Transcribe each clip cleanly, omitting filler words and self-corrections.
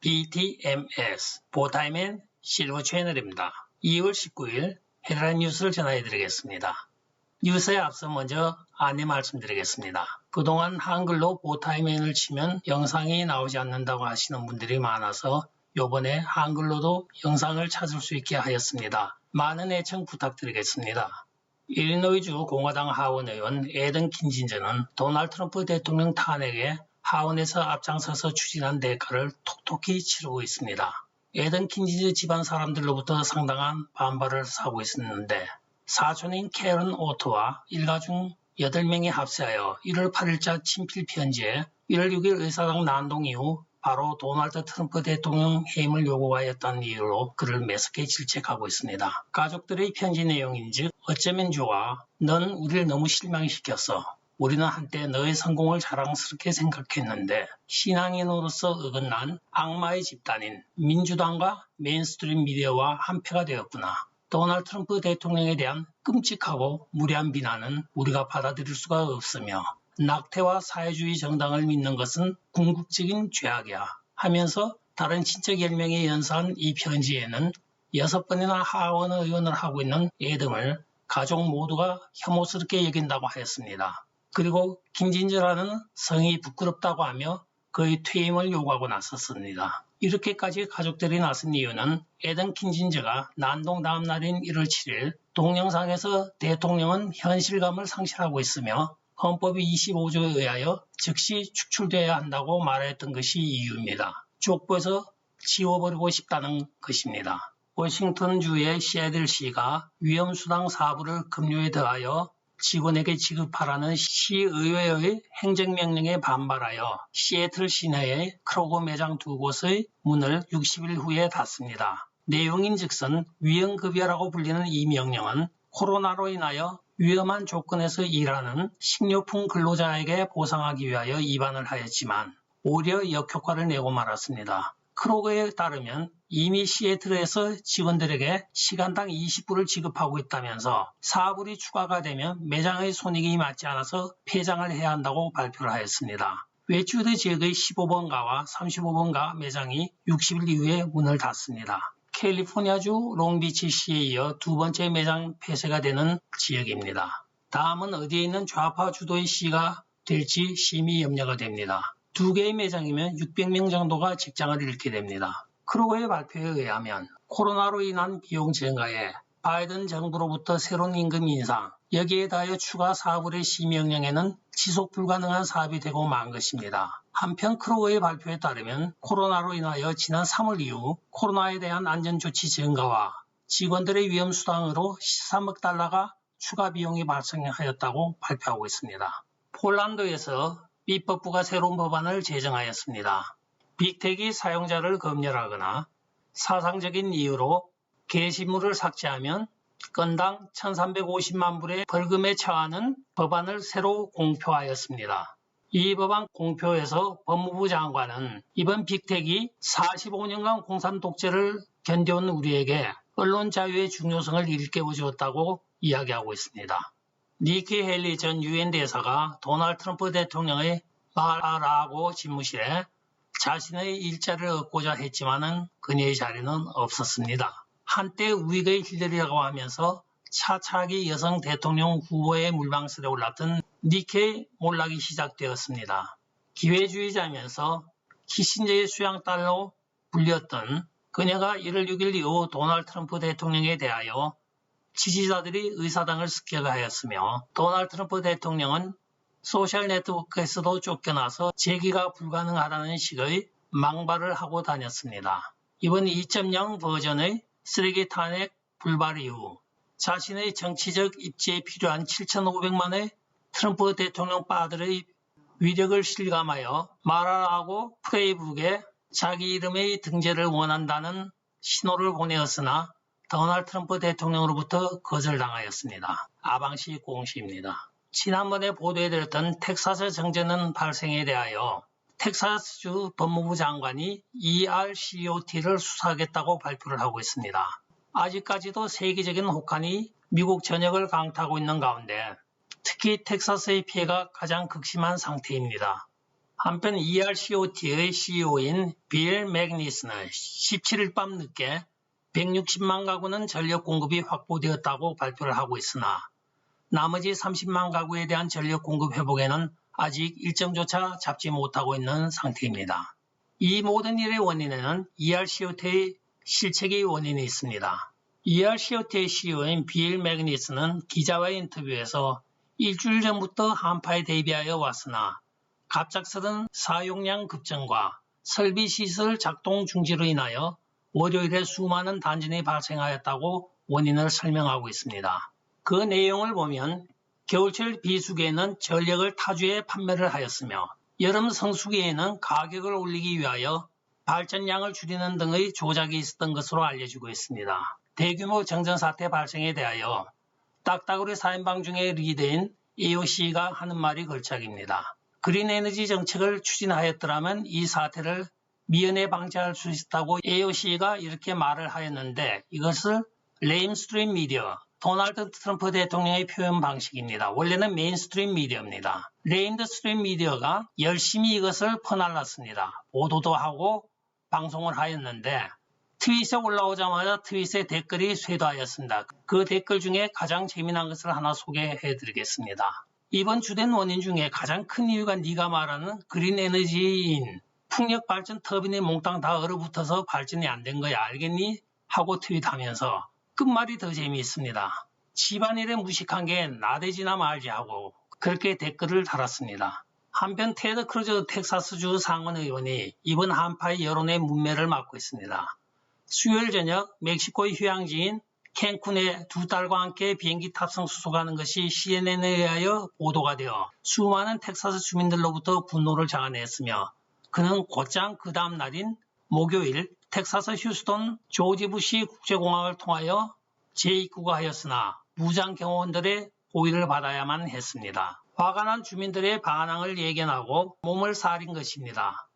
BTMS 보타이맨 실버 채널입니다. 2월 19일 헤드라인 뉴스를 전해드리겠습니다. 뉴스에 앞서 먼저 안내 말씀드리겠습니다. 그동안 한글로 보타이맨을 치면 영상이 나오지 않는다고 하시는 분들이 많아서 요번에 한글로도 영상을 찾을 수 있게 하였습니다. 많은 애청 부탁드리겠습니다. 일리노이주 공화당 하원 의원 에던 킨진저는 도널드 트럼프 대통령 탄핵에 하원에서 앞장서서 추진한 대가를 톡톡히 치르고 있습니다. 에던 킨진저 집안 사람들로부터 상당한 반발을 사고 있었는데 사촌인 캐런 오토와 일가 중 8명이 합세하여 1월 8일자 친필 편지에 1월 6일 의사당 난동 이후 바로 도널드 트럼프 대통령 해임을 요구하였다는 이유로 그를 매섭게 질책하고 있습니다. 가족들의 편지 내용인즉 어쩌면 좋아. 넌 우리를 너무 실망시켰어. 우리는 한때 너의 성공을 자랑스럽게 생각했는데 신앙인으로서 어긋난 악마의 집단인 민주당과 메인스트림 미디어와 한패가 되었구나. 도널드 트럼프 대통령에 대한 끔찍하고 무례한 비난은 우리가 받아들일 수가 없으며 낙태와 사회주의 정당을 믿는 것은 궁극적인 죄악이야 하면서 다른 친척 10명이 연사한 이 편지에는 6번이나 하원 의원을 하고 있는 에덤을 가족 모두가 혐오스럽게 여긴다고 하였습니다. 그리고 김진저라는 성이 부끄럽다고 하며 그의 퇴임을 요구하고 나섰습니다. 이렇게까지 가족들이 나선 이유는 에던 킨진저가 난동 다음 날인 1월 7일 동영상에서 대통령은 현실감을 상실하고 있으며 헌법이 25조에 의하여 즉시 축출돼야 한다고 말했던 것이 이유입니다. 족보에서 지워버리고 싶다는 것입니다. 워싱턴주의 시애틀시가 위험수당 4부를 급료에 더하여 직원에게 지급하라는 시의회의 행정명령에 반발하여 시애틀 시내의 크로거 매장 2곳의 문을 60일 후에 닫습니다. 내용인즉슨 위험급여라고 불리는 이 명령은 코로나로 인하여 위험한 조건에서 일하는 식료품 근로자에게 보상하기 위하여 입안을 하였지만 오히려 역효과를 내고 말았습니다. 크로거에 따르면 이미 시애틀에서 직원들에게 시간당 20불을 지급하고 있다면서 4불이 추가가 되면 매장의 손익이 맞지 않아서 폐장을 해야 한다고 발표를 하였습니다. 웨스트우드 지역의 15번가와 35번가 매장이 60일 이후에 문을 닫습니다. 캘리포니아주 롱비치시에 이어 두 번째 매장 폐쇄가 되는 지역입니다. 다음은 어디에 있는 좌파 주도의 시가 될지 심히 염려가 됩니다. 2개의 매장이면 600명 정도가 직장을 잃게 됩니다. 크로거의 발표에 의하면 코로나로 인한 비용 증가에 바이든 정부로부터 새로운 임금 인상, 여기에 더하여 추가 4불의 시명령에는 지속 불가능한 사업이 되고 만 것입니다. 한편 크로거의 발표에 따르면 코로나로 인하여 지난 3월 이후 코로나에 대한 안전조치 증가와 직원들의 위험수당으로 13억 달러가 추가 비용이 발생하였다고 발표하고 있습니다. 폴란드에서 입법부가 새로운 법안을 제정하였습니다. 빅테크 사용자를 검열하거나 사상적인 이유로 게시물을 삭제하면 건당 1350만 불의 벌금에 처하는 법안을 새로 공표하였습니다. 이 법안 공표에서 법무부 장관은 이번 빅테크 45년간 공산 독재를 견뎌온 우리에게 언론 자유의 중요성을 일깨워 주었다고 이야기하고 있습니다. 니키 헬리 전 유엔 대사가 도널드 트럼프 대통령의 말하라고 집무실에 자신의 일자를 얻고자 했지만은 그녀의 자리는 없었습니다. 한때 우익의 힐러리라고 하면서 차차기 여성 대통령 후보의 물방설에 올랐던 니케이 몰락이 시작되었습니다. 기회주의자면서 키신저의 수양딸로 불렸던 그녀가 1월 6일 이후 도널드 트럼프 대통령에 대하여 지지자들이 의사당을 습격하였으며 도널드 트럼프 대통령은 소셜 네트워크에서도 쫓겨나서 재기가 불가능하다는 식의 망발을 하고 다녔습니다. 이번 2.0 버전의 쓰레기 탄핵 불발 이후 자신의 정치적 입지에 필요한 7,500만의 트럼프 대통령 빠들의 위력을 실감하여 말하라고 프레이북에 자기 이름의 등재를 원한다는 신호를 보내었으나 도널드 트럼프 대통령으로부터 거절당하였습니다. 아방시 공시입니다. 지난번에 보도해드렸던 텍사스 정전은 발생에 대하여 텍사스주 법무부 장관이 ERCOT를 수사하겠다고 발표를 하고 있습니다. 아직까지도 세계적인 혹한이 미국 전역을 강타하고 있는 가운데 특히 텍사스의 피해가 가장 극심한 상태입니다. 한편 ERCOT의 CEO인 빌 맥니스는 17일 밤 늦게 160만 가구는 전력 공급이 확보되었다고 발표를 하고 있으나 나머지 30만 가구에 대한 전력 공급 회복에는 아직 일정조차 잡지 못하고 있는 상태입니다. 이 모든 일의 원인에는 ERCOT의 실책의 원인이 있습니다. ERCOT의 CEO인 빌 맥니스는 기자와의 인터뷰에서 일주일 전부터 한파에 대비하여 왔으나 갑작스런 사용량 급증과 설비 시설 작동 중지로 인하여 월요일에 수많은 단전이 발생하였다고 원인을 설명하고 있습니다. 그 내용을 보면 겨울철 비수기에는 전력을 타주에 판매를 하였으며 여름 성수기에는 가격을 올리기 위하여 발전량을 줄이는 등의 조작이 있었던 것으로 알려지고 있습니다. 대규모 정전사태 발생에 대하여 딱따구리 4인방 중에 리더인 AOC가 하는 말이 걸작입니다. 그린 에너지 정책을 추진하였더라면 이 사태를 미연에 방지할 수 있었다고 AOC가 이렇게 말을 하였는데 이것을 레임스트림 미디어, 도널드 트럼프 대통령의 표현 방식입니다. 원래는 메인스트림 미디어입니다. 레임드스트림 미디어가 열심히 이것을 퍼날랐습니다. 보도도 하고 방송을 하였는데 트윗에 올라오자마자 트윗에 댓글이 쇄도하였습니다. 그 댓글 중에 가장 재미난 것을 하나 소개해드리겠습니다. 이번 주된 원인 중에 가장 큰 이유가 네가 말하는 그린 에너지인 풍력 발전 터빈이 몽땅 다 얼어붙어서 발전이 안 된 거야 알겠니? 하고 트윗하면서 끝말이 더 재미있습니다. 집안일에 무식한 게 나대지나 말지 하고 그렇게 댓글을 달았습니다. 한편 테드 크루즈 텍사스주 상원 의원이 이번 한파의 여론의 문매를 맡고 있습니다. 수요일 저녁 멕시코의 휴양지인 캔쿤에 두 딸과 함께 비행기 탑승 수속하는 것이 CNN에 의하여 보도가 되어 수많은 텍사스 주민들로부터 분노를 자아냈으며 그는 곧장 그 다음 날인 목요일 텍사스 휴스턴 조지 부시 국제공항을 통하여 재입국하였으나 무장 경호원들의 호의를 받아야만 했습니다. 화가 난 주민들의 반항을 예견하고 몸을 사린 것입니다.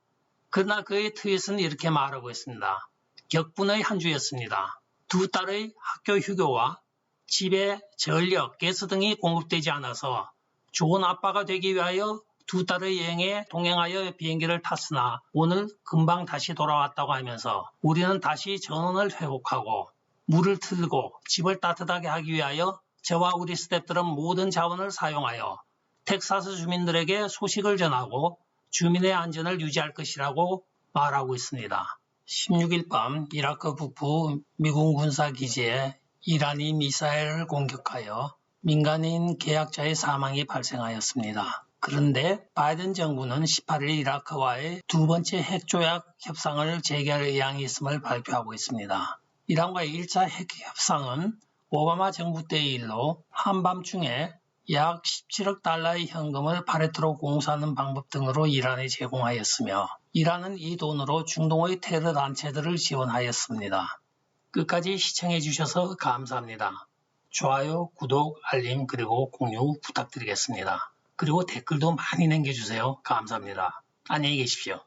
그러나 그의 트윗은 이렇게 말하고 있습니다. 격분의 한 주였습니다. 두 딸의 학교 휴교와 집에 전력, 가스 등이 공급되지 않아서 좋은 아빠가 되기 위하여 두 딸의 여행에 동행하여 비행기를 탔으나 오늘 금방 다시 돌아왔다고 하면서 우리는 다시 전원을 회복하고 물을 틀고 집을 따뜻하게 하기 위하여 저와 우리 스태프들은 모든 자원을 사용하여 텍사스 주민들에게 소식을 전하고 주민의 안전을 유지할 것이라고 말하고 있습니다. 16일 밤 이라크 북부 미군 군사기지에 이란이 미사일을 공격하여 민간인 계약자의 사망이 발생하였습니다. 그런데 바이든 정부는 18일 이라크와의 두 번째 핵조약 협상을 재개할 의향이 있음을 발표하고 있습니다. 이란과의 1차 핵협상은 오바마 정부 때의 일로 한밤중에 약 17억 달러의 현금을 파레트로 공수하는 방법 등으로 이란에 제공하였으며 이란은 이 돈으로 중동의 테러 단체들을 지원하였습니다. 끝까지 시청해주셔서 감사합니다. 좋아요, 구독, 알림 그리고 공유 부탁드리겠습니다. 그리고 댓글도 많이 남겨주세요. 감사합니다. 안녕히 계십시오.